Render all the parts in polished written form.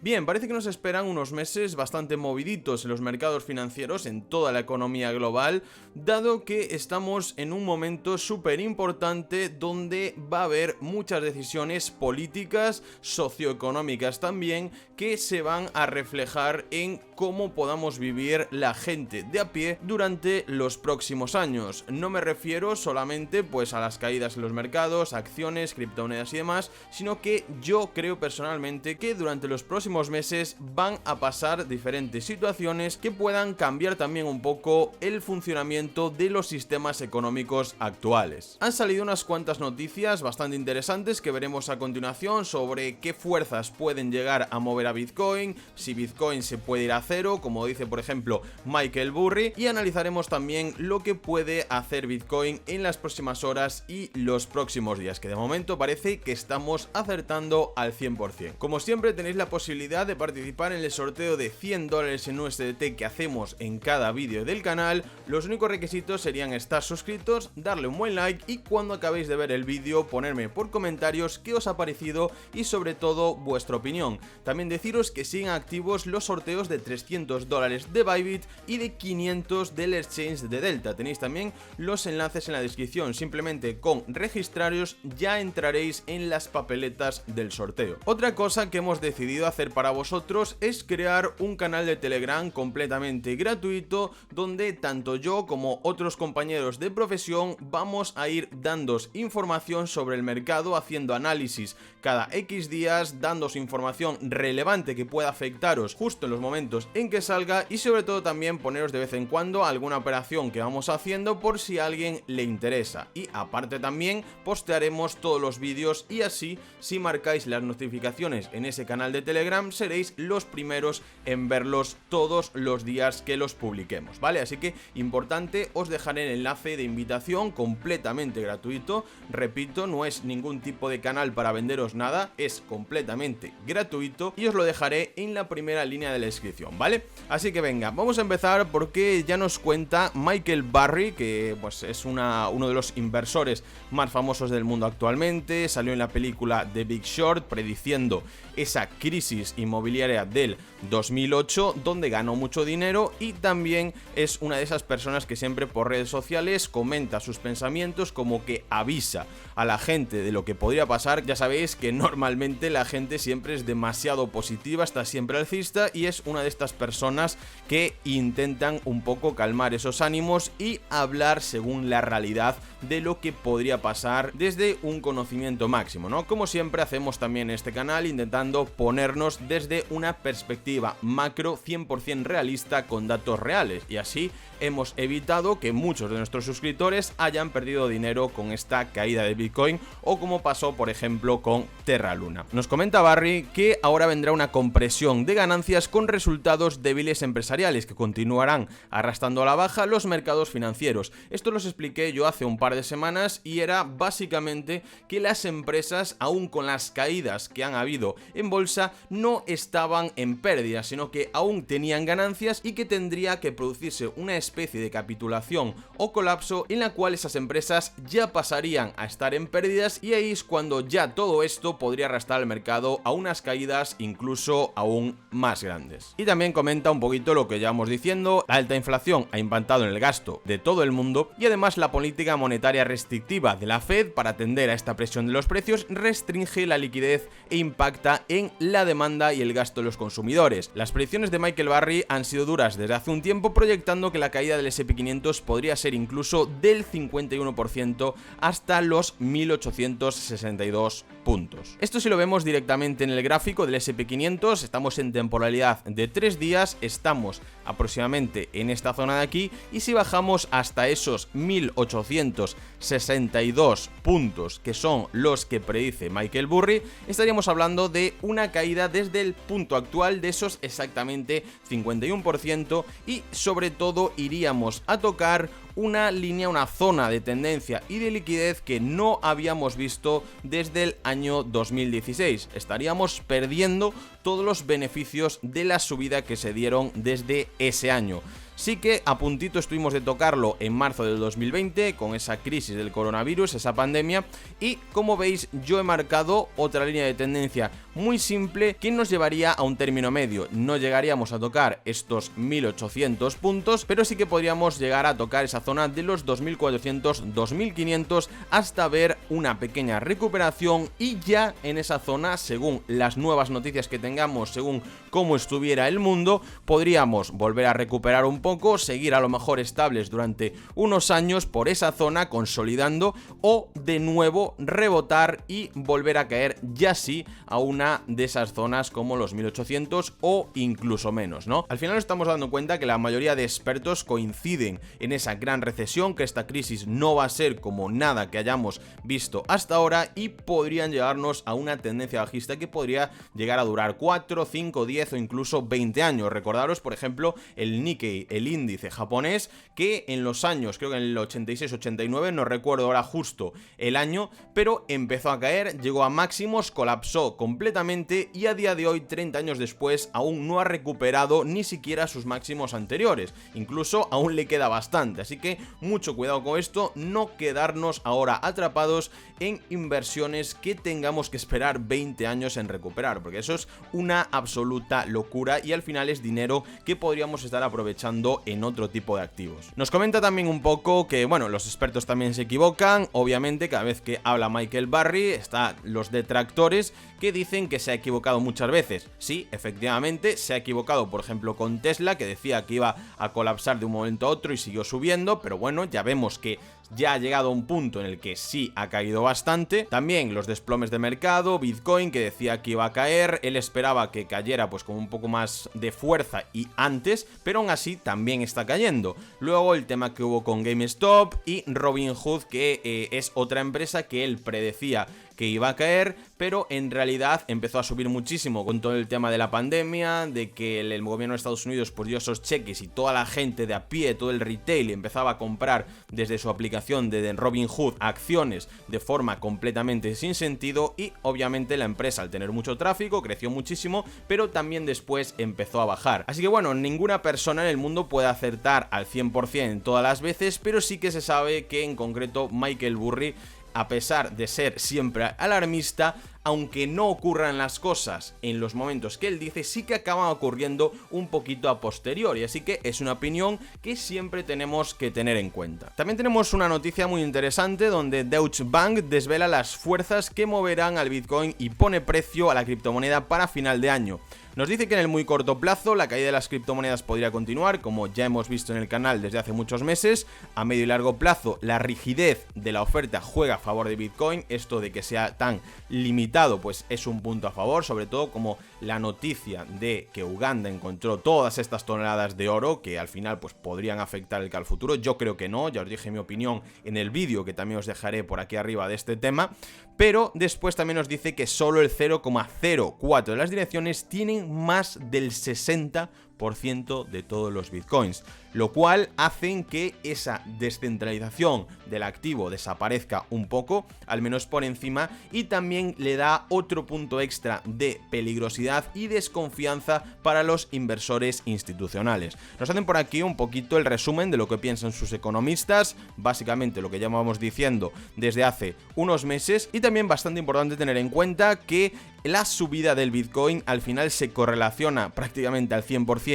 Bien, parece que nos esperan unos meses bastante moviditos en los mercados financieros, en toda la economía global, dado que estamos en un momento súper importante donde va a haber muchas decisiones políticas, socioeconómicas también, que se van a reflejar en cómo podamos vivir la gente de a pie durante los próximos años. No me refiero solamente pues a las caídas en los mercados, acciones, criptomonedas y demás, sino que yo creo personalmente que durante los próximos meses van a pasar diferentes situaciones que puedan cambiar también un poco el funcionamiento de los sistemas económicos actuales. Han salido unas cuantas noticias bastante interesantes que veremos a continuación sobre qué fuerzas pueden llegar a mover a Bitcoin, si Bitcoin se puede ir a cero, como dice por ejemplo Michael Burry, y analizaremos también lo que puede hacer Bitcoin en las próximas horas y los próximos días, que de momento parece que estamos acertando al 100%. Como siempre, tenéis la posibilidad de participar en el sorteo de $100 en USDT que hacemos en cada vídeo del canal. Los únicos requisitos serían estar suscritos, darle un buen like y cuando acabéis de ver el vídeo ponerme por comentarios qué os ha parecido y sobre todo vuestra opinión. También deciros que siguen activos los sorteos de $300 de Bybit y de 500 del exchange de Delta. Tenéis también los enlaces en la descripción, simplemente con registraros ya entraréis en las papeletas del sorteo. Otra cosa que hemos decidido hacer para vosotros es crear un canal de Telegram completamente gratuito donde tanto yo como otros compañeros de profesión vamos a ir dándoos información sobre el mercado, haciendo análisis cada X días, dándoos información relevante que pueda afectaros justo en los momentos en que salga y sobre todo también poneros de vez en cuando alguna operación que vamos haciendo por si a alguien le interesa. Y aparte también postearemos todos los vídeos y así si marcáis las notificaciones en ese canal de Telegram seréis los primeros en verlos todos los días que los publiquemos, ¿vale? Así que importante, os dejaré el enlace de invitación completamente gratuito. Repito, no es ningún tipo de canal para venderos nada, es completamente gratuito y os lo dejaré en la primera línea de la descripción, ¿vale? Así que venga, vamos a empezar porque ya nos cuenta Michael Burry, que pues es uno de los inversores más famosos del mundo actualmente. Salió en la película The Big Short prediciendo esa crisis inmobiliaria del 2008 donde ganó mucho dinero y también es una de esas personas que siempre por redes sociales comenta sus pensamientos, como que avisa a la gente de lo que podría pasar. Ya sabéis que normalmente la gente siempre es demasiado positiva, está siempre alcista y es una de estas personas que intentan un poco calmar esos ánimos y hablar según la realidad de lo que podría pasar desde un conocimiento máximo, ¿no? Como siempre hacemos también en este canal, intentando ponernos desde una perspectiva macro 100% realista con datos reales, y así hemos evitado que muchos de nuestros suscriptores hayan perdido dinero con esta caída de Bitcoin o como pasó por ejemplo con Terra Luna. Nos comenta Barry que ahora vendrá una compresión de ganancias con resultados débiles empresariales que continuarán arrastrando a la baja los mercados financieros. Esto los expliqué yo hace un par de semanas y era básicamente que las empresas, aún con las caídas que han habido en bolsa, no estaban en pérdidas, sino que aún tenían ganancias y que tendría que producirse una especie de capitulación o colapso en la cual esas empresas ya pasarían a estar en pérdidas, y ahí es cuando ya todo esto podría arrastrar al mercado a unas caídas incluso aún más grandes. Y también comenta un poquito lo que llevamos diciendo: la alta inflación ha impactado en el gasto de todo el mundo y además la política monetaria restrictiva de la Fed para atender a esta presión de los precios restringe la liquidez e impacta en la demanda y el gasto de los consumidores. Las predicciones de Michael Burry han sido duras desde hace un tiempo, proyectando que la caída del S&P 500 podría ser incluso del 51% hasta los 1862 puntos. Esto, si lo vemos directamente en el gráfico del S&P 500, estamos en temporalidad de 3 días, estamos aproximadamente en esta zona de aquí, y si bajamos hasta esos 1862 puntos, que son los que predice Michael Burry, estaríamos hablando de una caída desde el punto actual de esos exactamente 51%, y sobre todo iríamos a tocar una línea, una zona de tendencia y de liquidez que no habíamos visto desde el año 2016. Estaríamos perdiendo todos los beneficios de la subida que se dieron desde ese año. Sí que a puntito estuvimos de tocarlo en marzo del 2020 con esa crisis del coronavirus, esa pandemia, y como veis yo he marcado otra línea de tendencia muy simple que nos llevaría a un término medio. No llegaríamos a tocar estos 1800 puntos, pero sí que podríamos llegar a tocar esa zona de los 2400, 2500 hasta ver una pequeña recuperación, y ya en esa zona, según las nuevas noticias que tengamos, según cómo estuviera el mundo, podríamos volver a recuperar un poco, seguir a lo mejor estables durante unos años por esa zona consolidando, o de nuevo rebotar y volver a caer ya sí a una de esas zonas como los 1800 o incluso menos, ¿no? Al final nos estamos dando cuenta que la mayoría de expertos coinciden en esa gran recesión, que esta crisis no va a ser como nada que hayamos visto hasta ahora y podrían llevarnos a una tendencia bajista que podría llegar a durar 4, 5, 10 o incluso 20 años. Recordaros, por ejemplo, el Nikkei, el índice japonés, que en los años, creo que en el 86-89, no recuerdo ahora justo el año, pero empezó a caer, llegó a máximos, colapsó completamente y a día de hoy, 30 años después, aún no ha recuperado ni siquiera sus máximos anteriores. Incluso aún le queda bastante, así que mucho cuidado con esto, no quedarnos ahora atrapados en inversiones que tengamos que esperar 20 años en recuperar, porque eso es una absoluta locura y al final es dinero que podríamos estar aprovechando en otro tipo de activos. Nos comenta también un poco que, bueno, los expertos también se equivocan. Obviamente, cada vez que habla Michael Burry, están los detractores que dicen que se ha equivocado muchas veces. Sí, efectivamente, se ha equivocado, por ejemplo, con Tesla, que decía que iba a colapsar de un momento a otro y siguió subiendo, pero bueno, ya vemos que ya ha llegado a un punto en el que sí ha caído bastante. También los desplomes de mercado, Bitcoin, que decía que iba a caer, él esperaba que cayera pues con un poco más de fuerza y antes, pero aún así también está cayendo. Luego el tema que hubo con GameStop y Robinhood, que es otra empresa que él predecía que iba a caer, pero en realidad empezó a subir muchísimo con todo el tema de la pandemia, de que el gobierno de Estados Unidos pues dio esos cheques y toda la gente de a pie, todo el retail empezaba a comprar desde su aplicación de Robinhood acciones de forma completamente sin sentido, y obviamente la empresa, al tener mucho tráfico, creció muchísimo, pero también después empezó a bajar. Así que bueno, ninguna persona en el mundo puede acertar al 100% todas las veces, pero sí que se sabe que en concreto Michael Burry, a pesar de ser siempre alarmista, aunque no ocurran las cosas en los momentos que él dice, sí que acaban ocurriendo un poquito a posteriori, así que es una opinión que siempre tenemos que tener en cuenta. También tenemos una noticia muy interesante donde Deutsche Bank desvela las fuerzas que moverán al Bitcoin y pone precio a la criptomoneda para final de año. Nos dice que en el muy corto plazo la caída de las criptomonedas podría continuar, como ya hemos visto en el canal desde hace muchos meses. A medio y largo plazo la rigidez de la oferta juega a favor de Bitcoin, esto de que sea tan limitado pues es un punto a favor, sobre todo como la noticia de que Uganda encontró todas estas toneladas de oro que al final pues podrían afectar el futuro. Yo creo que no, ya os dije mi opinión en el vídeo que también os dejaré por aquí arriba de este tema, pero después también nos dice que solo el 0,04 de las direcciones tienen más del 60% de todos los bitcoins, lo cual hacen que esa descentralización del activo desaparezca un poco, al menos por encima, y también le da otro punto extra de peligrosidad y desconfianza para los inversores institucionales. Nos hacen por aquí un poquito el resumen de lo que piensan sus economistas, básicamente lo que ya vamos diciendo desde hace unos meses, y también bastante importante tener en cuenta que la subida del Bitcoin al final se correlaciona prácticamente al 100%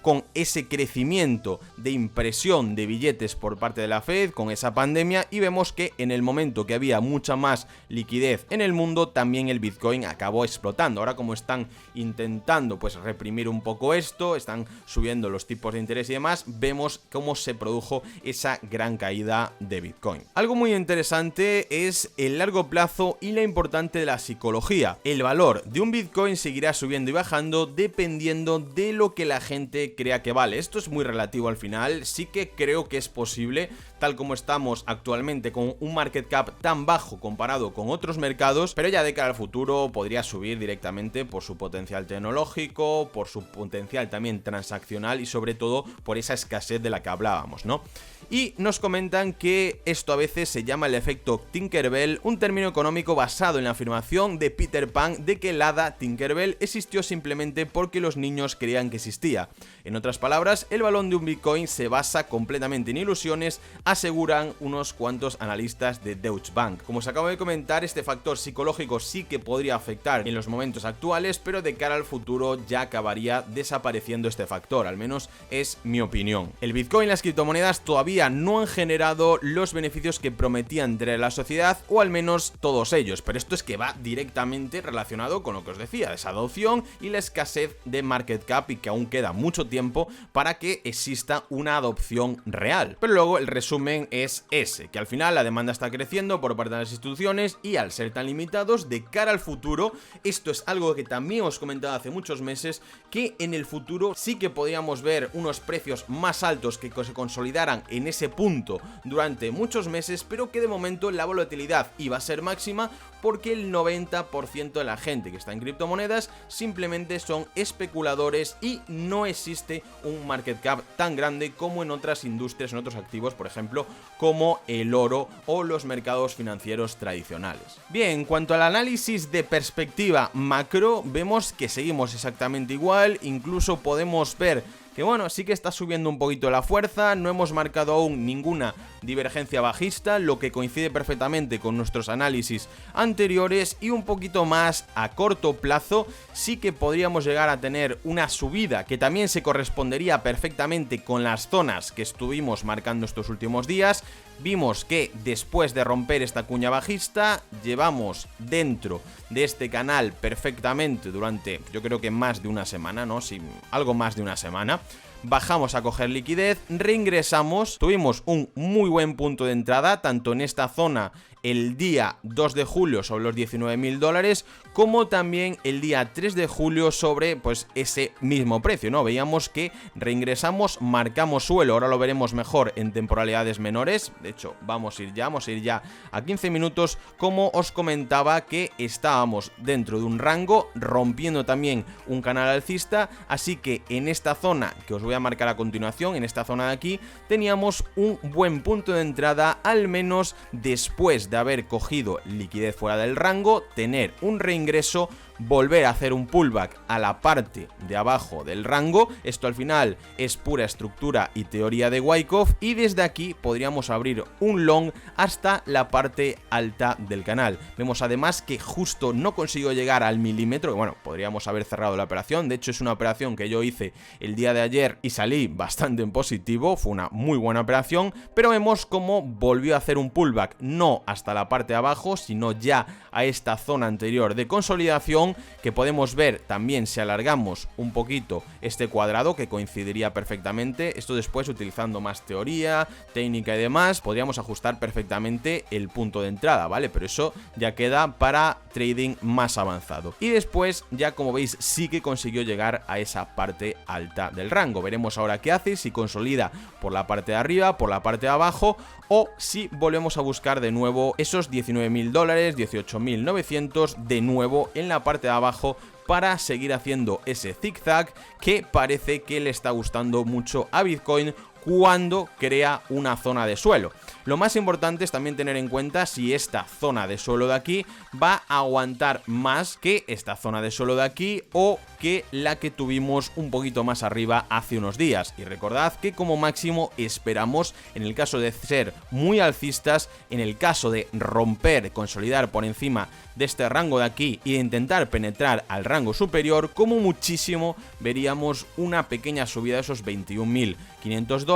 con ese crecimiento de impresión de billetes por parte de la Fed, con esa pandemia, y vemos que en el momento que había mucha más liquidez en el mundo, también el Bitcoin acabó explotando. Ahora, como están intentando pues reprimir un poco esto, están subiendo los tipos de interés y demás, vemos cómo se produjo esa gran caída de Bitcoin. Algo muy interesante es el largo plazo y la importante de la psicología. El valor de un Bitcoin seguirá subiendo y bajando dependiendo de lo que la gente crea que vale. Esto es muy relativo al final, sí que creo que es posible tal como estamos actualmente, con un market cap tan bajo comparado con otros mercados, pero ya de cara al futuro podría subir directamente por su potencial tecnológico, por su potencial también transaccional y sobre todo por esa escasez de la que hablábamos, ¿no? Y nos comentan que esto a veces se llama el efecto Tinkerbell, un término económico basado en la afirmación de Peter Pan de que el hada Tinkerbell existió simplemente porque los niños creían que existía. En otras palabras, el valor de un Bitcoin se basa completamente en ilusiones, aseguran unos cuantos analistas de Deutsche Bank. Como os acabo de comentar, este factor psicológico sí que podría afectar en los momentos actuales, pero de cara al futuro ya acabaría desapareciendo este factor, al menos es mi opinión. El Bitcoin y las criptomonedas todavía no han generado los beneficios que prometían traer a la sociedad, o al menos todos ellos, pero esto es que va directamente relacionado con lo que os decía, esa adopción y la escasez de market cap, y que aún queda mucho tiempo para que exista una adopción real. Pero luego el resumen es ese, que al final la demanda está creciendo por parte de las instituciones y al ser tan limitados de cara al futuro, esto es algo que también os comentaba hace muchos meses, que en el futuro sí que podríamos ver unos precios más altos que se consolidaran en ese punto durante muchos meses, pero que de momento la volatilidad iba a ser máxima porque el 90% de la gente que está en criptomonedas simplemente son especuladores y no existe un market cap tan grande como en otras industrias, en otros activos, por ejemplo, como el oro o los mercados financieros tradicionales. Bien, en cuanto al análisis de perspectiva macro, vemos que seguimos exactamente igual, incluso podemos ver que bueno, sí que está subiendo un poquito la fuerza, no hemos marcado aún ninguna divergencia bajista, lo que coincide perfectamente con nuestros análisis anteriores, y un poquito más a corto plazo sí que podríamos llegar a tener una subida que también se correspondería perfectamente con las zonas que estuvimos marcando estos últimos días. Vimos que después de romper esta cuña bajista, llevamos dentro de este canal perfectamente durante, yo creo que más de una semana, ¿no? Sí, algo más de una semana. Bajamos a coger liquidez, reingresamos, tuvimos un muy buen punto de entrada, tanto en esta zona el día 2 de julio sobre los $19.000, como también el día 3 de julio sobre pues ese mismo precio, ¿no? Veíamos que reingresamos, marcamos suelo, ahora lo veremos mejor en temporalidades menores, de hecho vamos a ir ya a 15 minutos, como os comentaba que estábamos dentro de un rango, rompiendo también un canal alcista, así que en esta zona que os voy a marcar a continuación, en esta zona de aquí, teníamos un buen punto de entrada, al menos después de haber cogido liquidez fuera del rango, tener un reingreso, volver a hacer un pullback a la parte de abajo del rango. Esto al final es pura estructura y teoría de Wyckoff, y desde aquí podríamos abrir un long hasta la parte alta del canal. Vemos además que justo no consiguió llegar al milímetro, bueno, podríamos haber cerrado la operación, de hecho es una operación que yo hice el día de ayer y salí bastante en positivo, fue una muy buena operación, pero vemos cómo volvió a hacer un pullback, no hasta la parte de abajo, sino ya a esta zona anterior de consolidación, que podemos ver también si alargamos un poquito este cuadrado, que coincidiría perfectamente. Esto después, utilizando más teoría, técnica y demás, podríamos ajustar perfectamente el punto de entrada, ¿vale? Pero eso ya queda para trading más avanzado. Y después, ya como veis, sí que consiguió llegar a esa parte alta del rango. Veremos ahora qué hace, si consolida por la parte de arriba, por la parte de abajo, o si volvemos a buscar de nuevo esos $19.000, 18.900 de nuevo en la parte de abajo, para seguir haciendo ese zigzag que parece que le está gustando mucho a Bitcoin cuando crea una zona de suelo. Lo más importante es también tener en cuenta si esta zona de suelo de aquí va a aguantar más que esta zona de suelo de aquí o que la que tuvimos un poquito más arriba hace unos días. Y recordad que como máximo esperamos, en el caso de ser muy alcistas, en el caso de romper, consolidar por encima de este rango de aquí e intentar penetrar al rango superior, como muchísimo veríamos una pequeña subida de esos $21.500,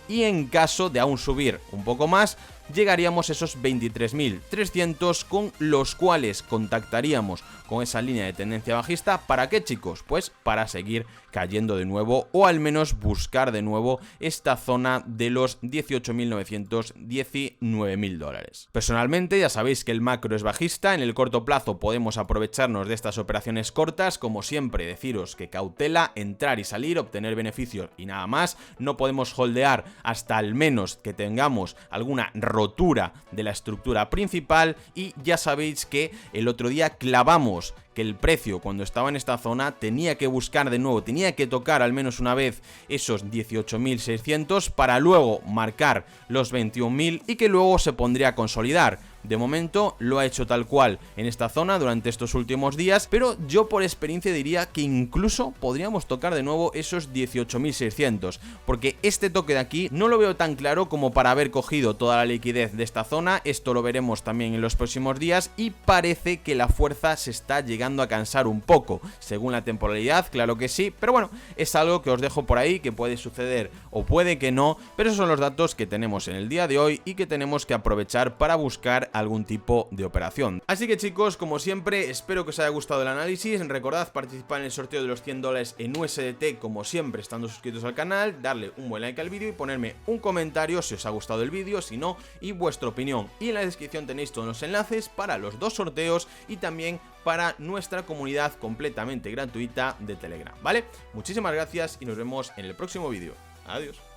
y en caso de aún subir un poco más, llegaríamos a esos 23.300, con los cuales contactaríamos con esa línea de tendencia bajista. ¿Para qué, chicos? Pues para seguir cayendo de nuevo, o al menos buscar de nuevo esta zona de los 18.900, 19.000 dólares. Personalmente ya sabéis que el macro es bajista, en el corto plazo podemos aprovecharnos de estas operaciones cortas, como siempre deciros que cautela, entrar y salir, obtener beneficios y nada más. No podemos holdear hasta al menos que tengamos alguna rotura de la estructura principal, y ya sabéis que el otro día clavamos que el precio cuando estaba en esta zona tenía que buscar de nuevo, tenía que tocar al menos una vez esos 18.600 para luego marcar los 21.000 y que luego se pondría a consolidar. De momento lo ha hecho tal cual en esta zona durante estos últimos días, pero yo por experiencia diría que incluso podríamos tocar de nuevo esos 18.600, porque este toque de aquí no lo veo tan claro como para haber cogido toda la liquidez de esta zona. Esto lo veremos también en los próximos días, y parece que la fuerza se está llegando a cansar un poco, según la temporalidad, claro que sí, pero bueno, es algo que os dejo por ahí, que puede suceder o puede que no, pero esos son los datos que tenemos en el día de hoy y que tenemos que aprovechar para buscar algún tipo de operación. Así que, chicos, como siempre, espero que os haya gustado el análisis. Recordad participar en el sorteo de los 100 dólares en USDT, como siempre, estando suscritos al canal, darle un buen like al vídeo y ponerme un comentario si os ha gustado el vídeo, si no, y vuestra opinión. Y en la descripción tenéis todos los enlaces para los dos sorteos y también para nuestra comunidad completamente gratuita de Telegram, ¿vale? Muchísimas gracias y nos vemos en el próximo vídeo. Adiós.